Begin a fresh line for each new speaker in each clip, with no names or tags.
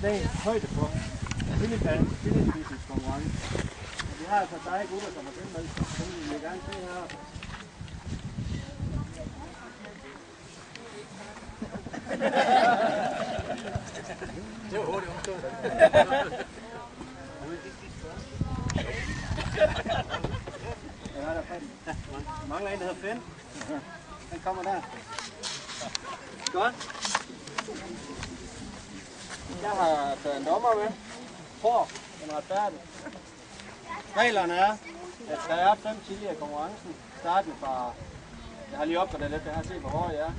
dagens højdepunkt. Billigspisningskonkurrence. Vi har altså dig gutter, som har tilmeldt sig, så vi vil gerne se her. Det var hurtigt omstået. Mangler en, der hedder Finn. Den kommer der. Godt. Jeg har taget en dommer med. Tror, den er retfærdig. Reglerne er, at der er 5 tidligere i konkurrencen. Starten fra, jeg har lige opgået lidt, jeg har set, hvor hård jeg er.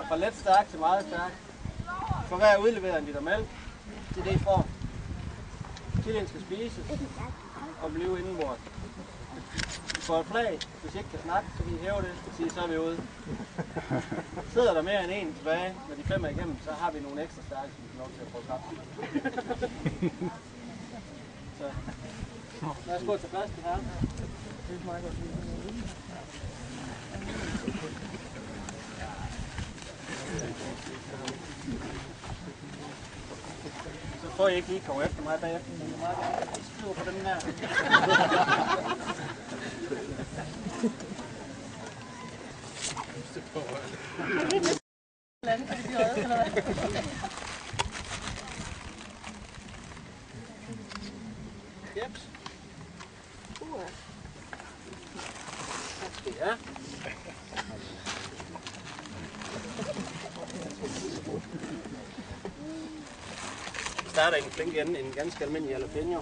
Fra let stærk til meget stærk. For hver udleveret en liter mælk, til det I får. Chilien skal spises og blive indenbords. Vi får et flag, hvis I ikke kan snakke, så kan I hæve det og sige, så er vi ude. Sidder der mere end en tilbage, når de 5 er igennem, så har vi nogle ekstra stærke, som vi kan lov til at prøve kaffe. Så lad os gå til første her. Så får I ikke lige komme efter mig bagefter, men det er meget godt. I skriver på den her. Jeps. Tak skal I have. Vi starter i den flinke ende, en ganske almindelig jalapeno.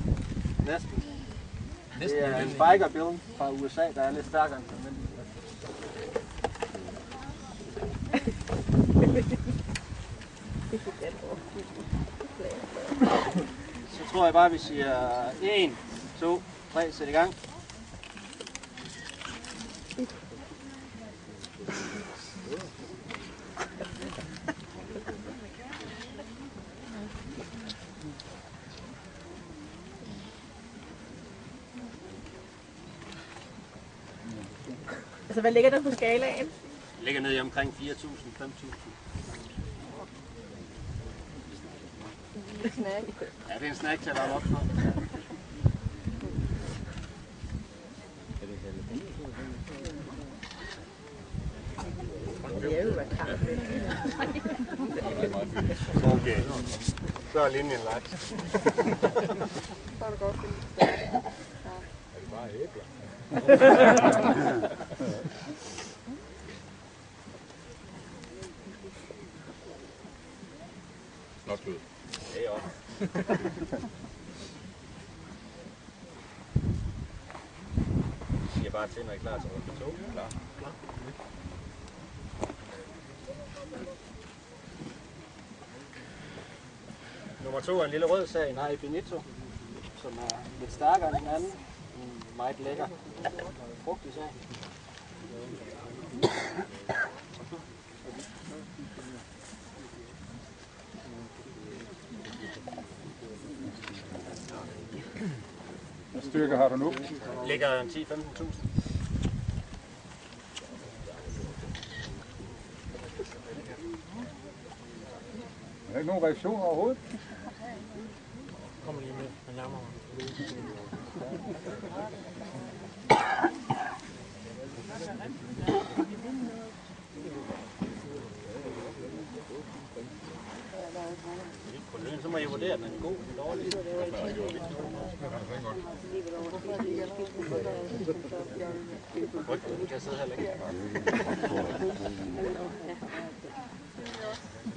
Næsten. Det er en Biker Bill fra USA, der er lidt stærkere end den almindelige. Så tror jeg bare, vi siger 1, 2, 3, sæt i gang.
Altså, hvad ligger der på skalaen?
Det ligger nede i omkring 4.000, 5.000.
Snack.
Ja, det er en snack til at varme op for. Okay, så er linjen lagt.
Så er det godt.
Er det bare æbler? Nok ud.
Det er også. Jeg siger bare til, når I er klar til runde 2. Klar. Nummer 2 er en lille rød sag, nej, Benito, som er lidt stærkere end den anden. En meget lækker frugtig sag.
Hvad styrke har du nu?
Ligger 10-15.000.
Er der ikke nogen reaktion overhovedet?
Kommer lige med, men nærmere. Så må I vurdere, at den er god eller dårlig. Rygten kan sidde her længe.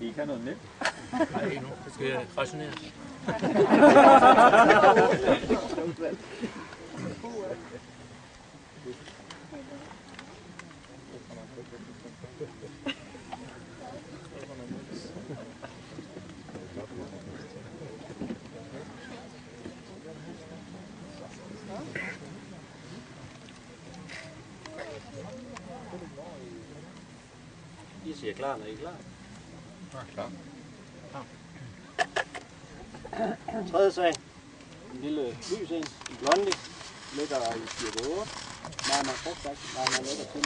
I kan noget nemt.
Nej, ikke nu. Det skal rationere. I siger klar, når I er klar.
Ja, klar.
Tredje sag. En lille lys en. En blondie. Ligger i 4-8. Meget frugt, meget lækker til.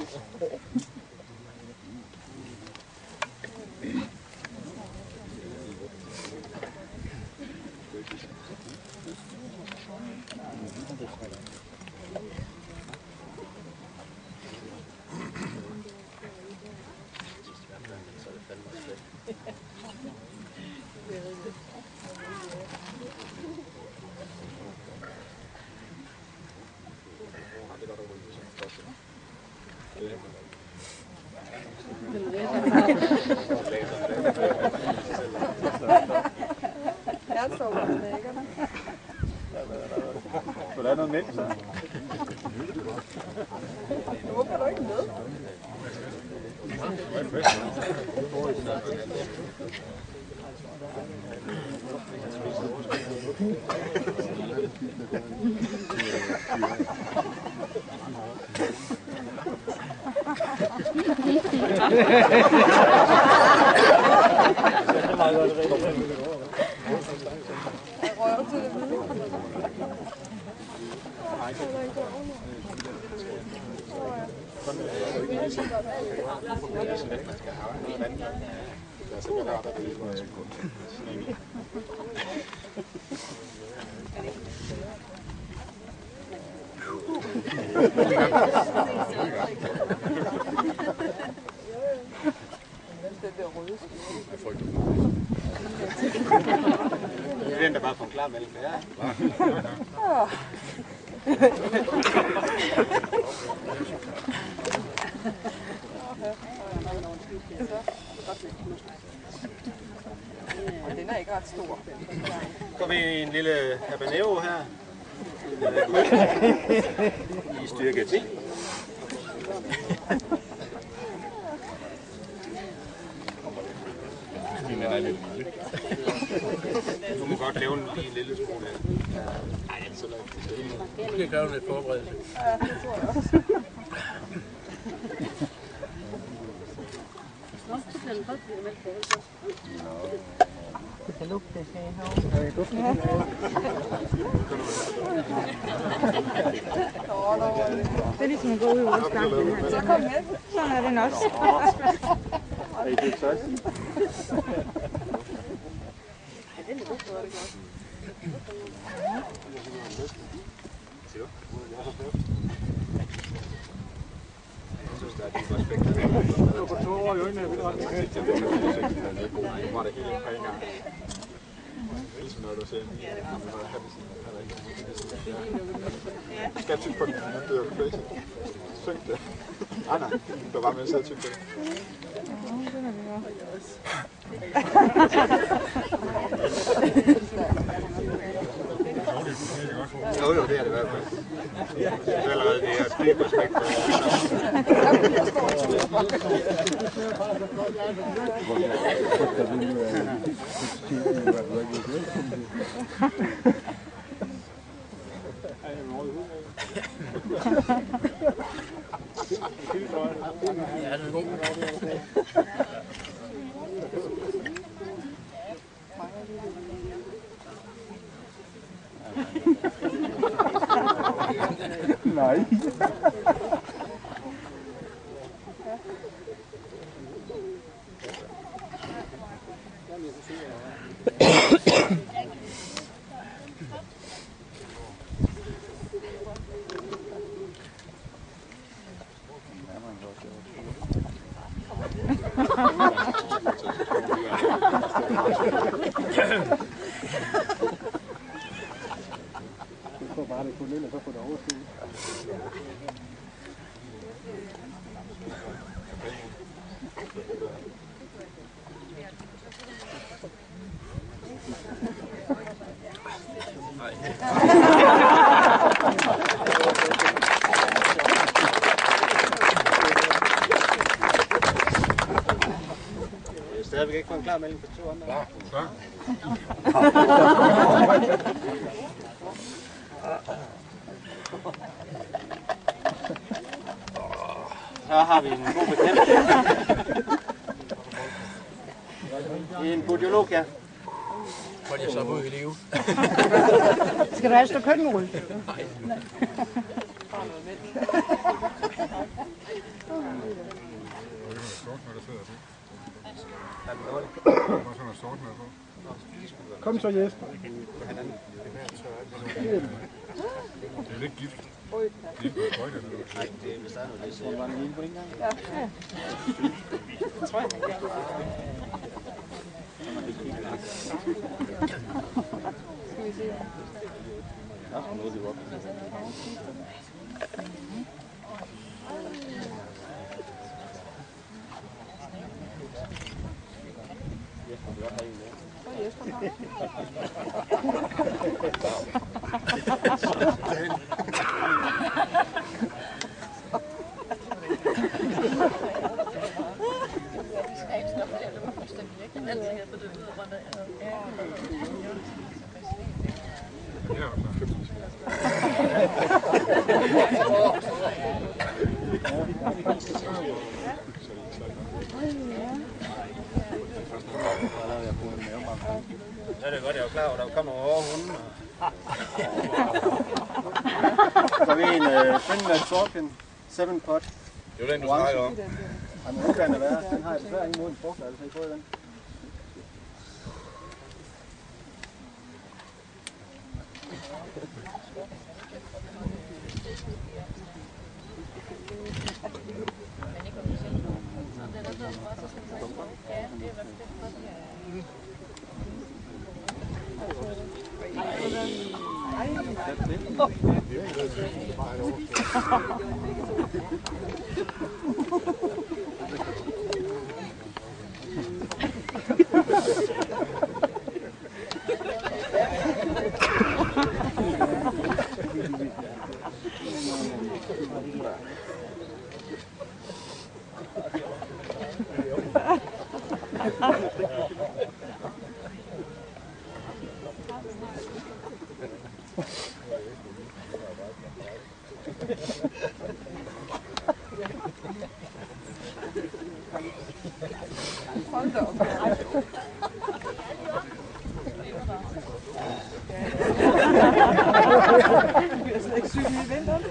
Jeg så bare knækkerne.
Så der er noget mænd, så.
Hvorfor er du ikke med? Røv til det hvide.
Vi venter bare på en klar melding. Ja.
Den er ikke ret stor.
Så går vi i en lille habanero her. I styrke 10. Du må godt lave lige en lille smule. Nej, det er så langt.
Det kræver lidt forberedelse.
Ja, det tror jeg også.
Det kan lugte det her. Det er ligesom at gå ud i vores gang.
Så kom med.
Sådan er den også.
Er I det så?
Du får 2 år i øjnene, jeg vil ret.
Nu var det helt på en gang. Ligesom når du ser en skal tykke på den, nu dør du crazy. Syng det. Nej, nej. Du var bare med at sidde og tykke på det.
Jo, det er det i hvert fald. Det er allerede det her dyb respekt for
Ja, den er god.
Nej. Så bare det kun lidt, og så får det overstået.
Stadigvæk ikke fået en klar melding på 2 andre.
Klar.
Så har vi en god bekendt. En budiolog, ja.
Hvor jeg så ud i live.
Skal du have et stykke køkkenrulle?
Nej.
Bare noget mælk.
Kom så, Jesper. Det er lidt gift. Det er ikke sprøjt, eller noget.
Nej, det er hvis der er noget, det er bare en lille på en gang.
Ja.
Tror jeg.
Skal vi se.
Ja, så nåede de op.
Yes. søstre kommer.
Så er det godt, jeg var klar over, at der kommer over hunden. Så vi en Finland Sorkin 7 pot.
Det var den, du snakker om.
Han er uddannet værre. Den har jeg desværre ingen modens frugt, altså I fået den.
Hold da op. Du bliver slet ikke syg i vinteren.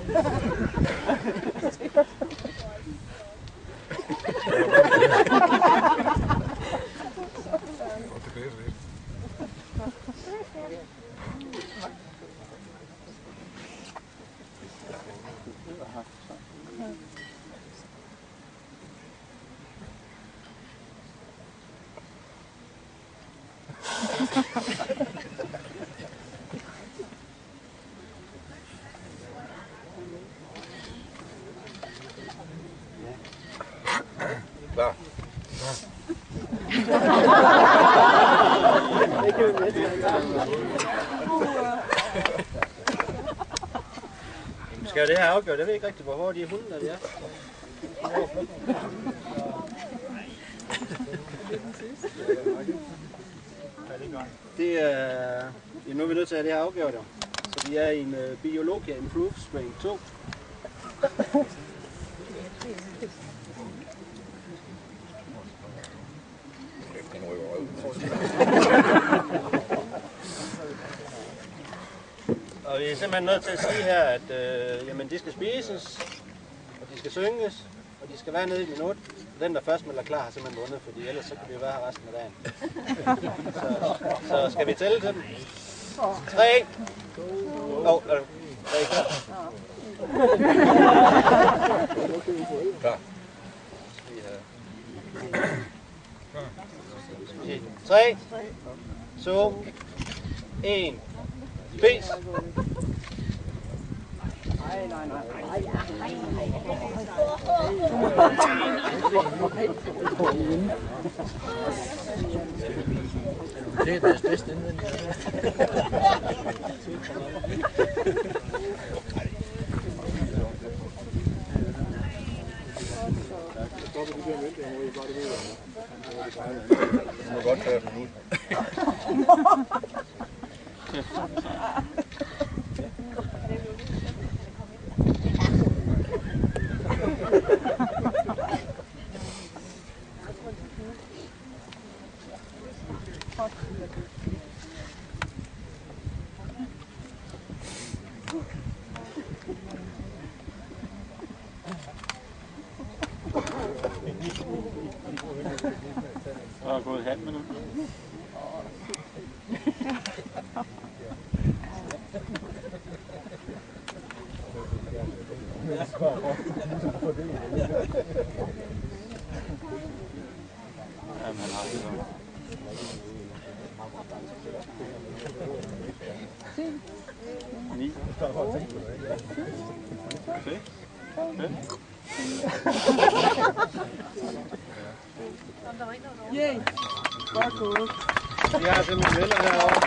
Klar.
Skal det her afgøre? Jeg ved ikke rigtig, hvor hurtige hunden er. Ja. Det er... Nu er vi nødt til at have det her afgjort. Så vi er i en Biologia Improved Strain 2. Og vi er simpelthen nødt til at sige her, at jamen, de skal spises, og de skal synges, og de skal være nede i et minut. Den, der først melder klar, har simpelthen vundet, fordi ellers så kan vi jo være her resten af dagen. Så skal vi tælle til dem? 3. Åh, 3 klar.
Klar.
3, 2, 1, spis!
Det er deres bedste indvendig. Det må godt tage et minut.
Der er gået halv minut. Jamen, han har det godt. Ni. Okay.
Yay! Godt gået.
Vi har sådan nogle venner herovre.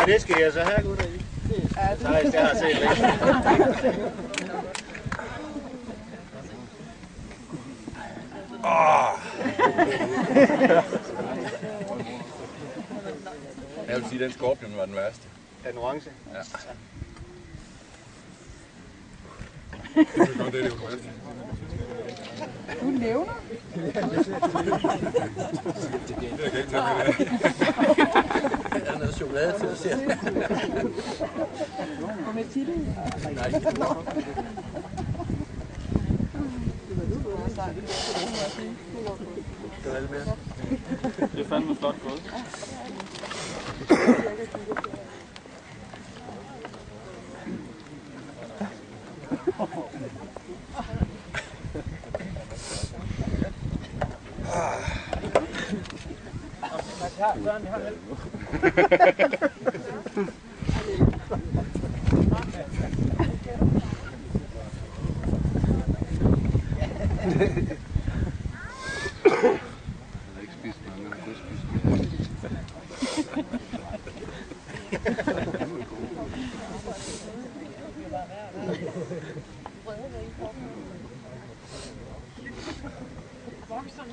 Og det skal jeg så have, gutter. Nej, det har jeg set længe.
Jeg vil sige, at den skorpion var den værste.
Er den orange?
Ja.
Det er det værste.
Du nævner?
Det kan jeg ikke tage med det.
Er der noget chokolade til at se?
Og med chili?
Nej. Skal du mere?
Det er fandme flot gået.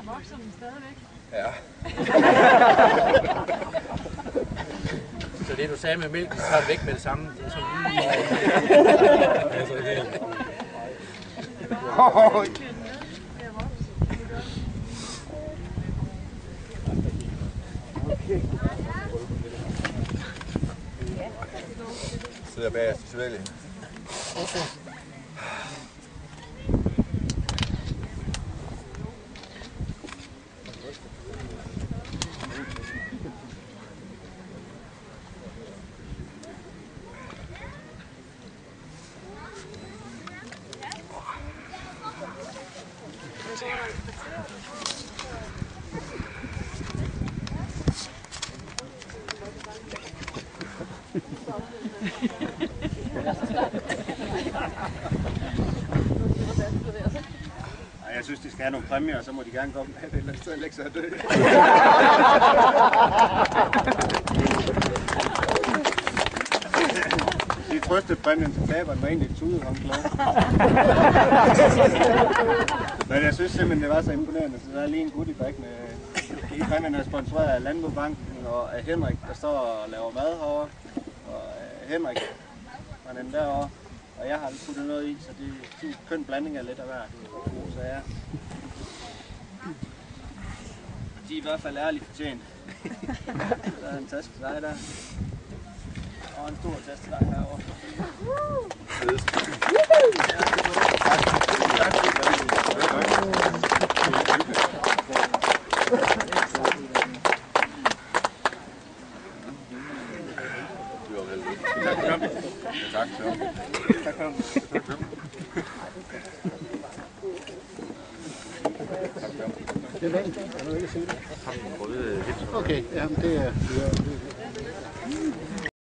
Vokser den stadigvæk?
Ja. Så det du sagde med mælk, så tager det væk med det samme. Det er sådan sidder bagerst i svælgen.
Jeg synes, de skal have nogle præmier, og så må de gerne komme med et eller andet sted og lægge sig og dø. De trøstede præmien til taberen var egentlig et tudehåndklæde. Men jeg synes simpelthen, det var så imponerende, så der er lige en goodie bag med præmien er sponsoreret af Landbobanken og af Henrik, der står og laver mad herovre. Og Henrik var den derovre. Og jeg har puttet noget i, så det er en køn blanding af lidt af hvert. Så ja. De er i hvert fald ærligt fortjent. Der er en taske til dig der. Og en stor taske til dig herovre.
Tak.
Det er vand. Jeg vil ikke se det. Okay, ja, det er...